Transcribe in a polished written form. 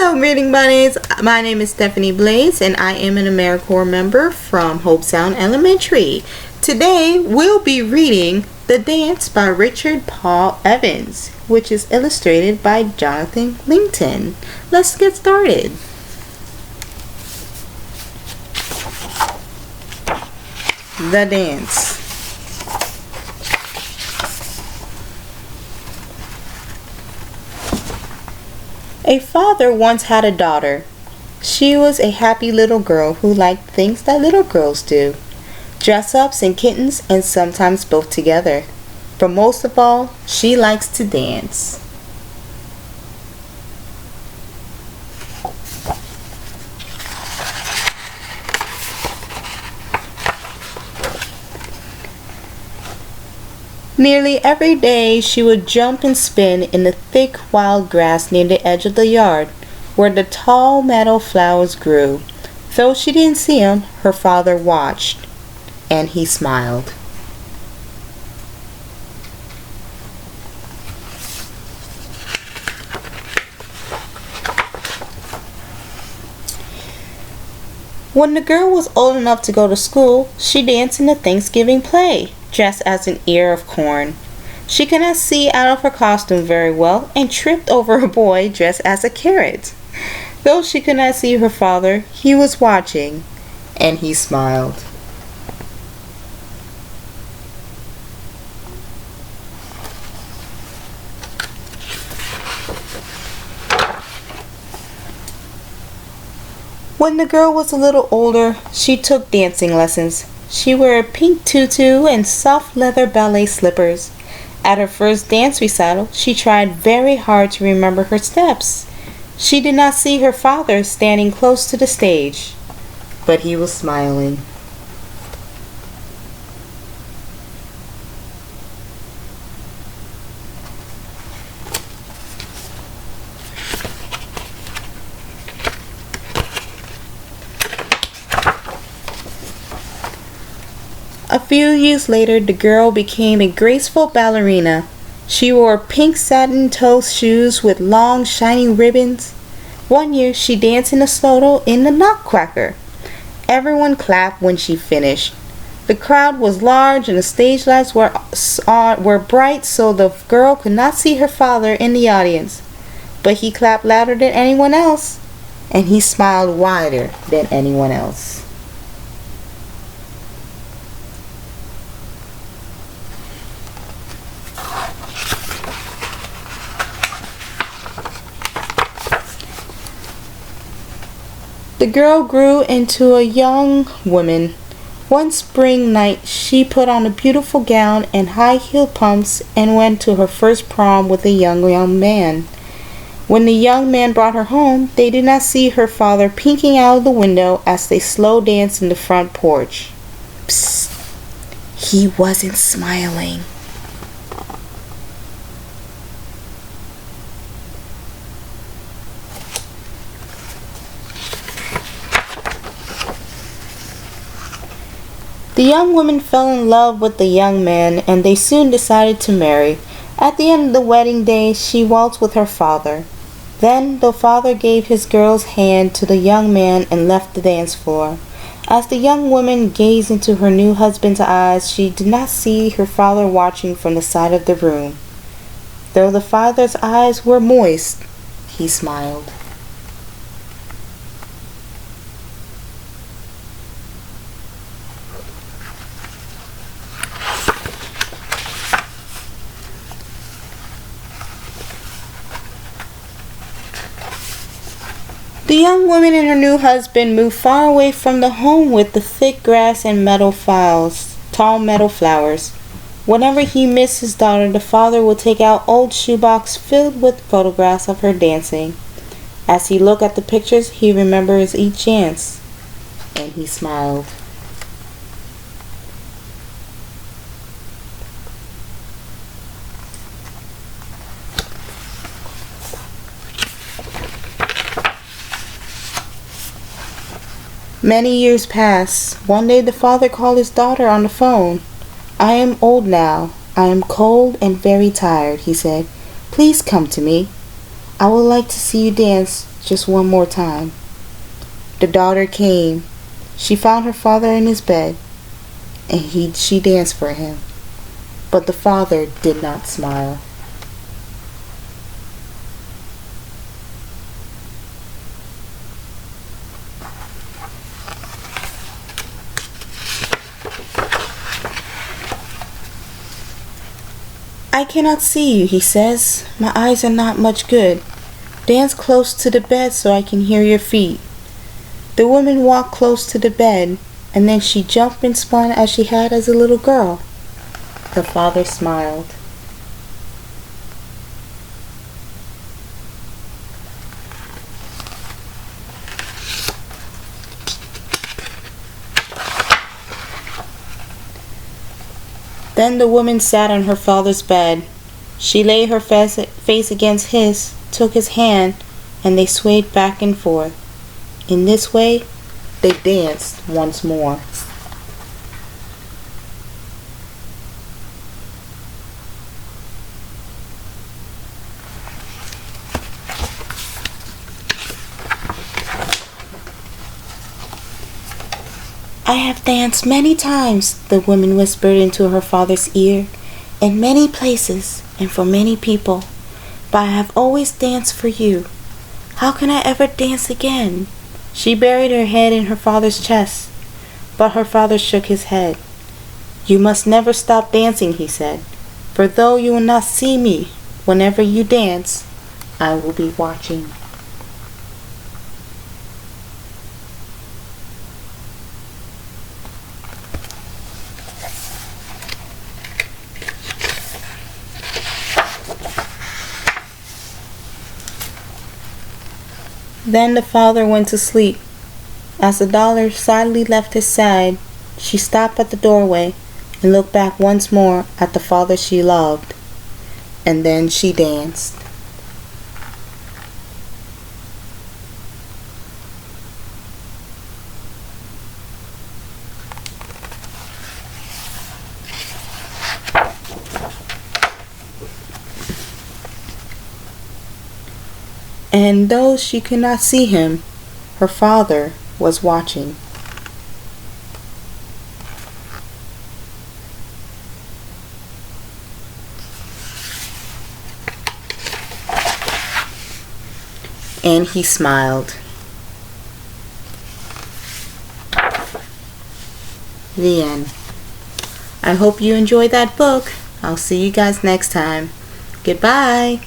Hello, greeting bunnies. My name is Stephanie Blaze, and I am an AmeriCorps member from Hope Sound Elementary. Today, we'll be reading The Dance by Richard Paul Evans, which is illustrated by Jonathan Linton. Let's get started. The Dance. A father once had a daughter. She was a happy little girl who liked things that little girls do. Dress-ups and kittens, and sometimes both together. But most of all, she likes to dance. Nearly every day she would jump and spin in the thick wild grass near the edge of the yard, where the tall meadow flowers grew. Though she didn't see him, her father watched, and he smiled. When the girl was old enough to go to school, she danced in the Thanksgiving play, dressed as an ear of corn. She could not see out of her costume very well and tripped over a boy dressed as a carrot. Though she could not see her father, he was watching, and he smiled. When the girl was a little older, she took dancing lessons. She wore a pink tutu and soft leather ballet slippers. At her first dance recital, she tried very hard to remember her steps. She did not see her father standing close to the stage, but he was smiling. A few years later, the girl became a graceful ballerina. She wore pink satin toe shoes with long, shining ribbons. One year, she danced in a solo in the Nutcracker. Everyone clapped when she finished. The crowd was large and the stage lights were bright, so the girl could not see her father in the audience. But he clapped louder than anyone else, and he smiled wider than anyone else. The girl grew into a young woman. One spring night, she put on a beautiful gown and high-heeled pumps and went to her first prom with a young man. When the young man brought her home, they did not see her father peeking out of the window as they slow danced in the front porch. Psst! He wasn't smiling. The young woman fell in love with the young man, and they soon decided to marry. At the end of the wedding day, she waltzed with her father. Then the father gave his girl's hand to the young man and left the dance floor. As the young woman gazed into her new husband's eyes, she did not see her father watching from the side of the room. Though the father's eyes were moist, he smiled. The young woman and her new husband moved far away from the home with the thick grass and tall meadow flowers. Whenever he missed his daughter, the father would take out old shoebox filled with photographs of her dancing. As he looked at the pictures, he remembers each dance, and he smiled. Many years passed. One day the father called his daughter on the phone. "I am old now. I am cold and very tired," he said. "Please come to me." I would like to see you dance just one more time." The daughter came. She found her father in his bed, and she danced for him. But the father did not smile. "I cannot see you," he says. "My eyes are not much good. Dance close to the bed so I can hear your feet." The woman walked close to the bed, and then she jumped and spun as she had as a little girl. The father smiled. Then the woman sat on her father's bed. She lay her face against his, took his hand, and they swayed back and forth. In this way, they danced once more. "I have danced many times," the woman whispered into her father's ear, "in many places and for many people, but I have always danced for you. How can I ever dance again?" She buried her head in her father's chest, but her father shook his head. "You must never stop dancing," he said, "for though you will not see me whenever you dance, I will be watching." Then the father went to sleep. As the daughter silently left his side, she stopped at the doorway and looked back once more at the father she loved, and then she danced. And though she could not see him, her father was watching. And he smiled. The end. I hope you enjoyed that book. I'll see you guys next time. Goodbye.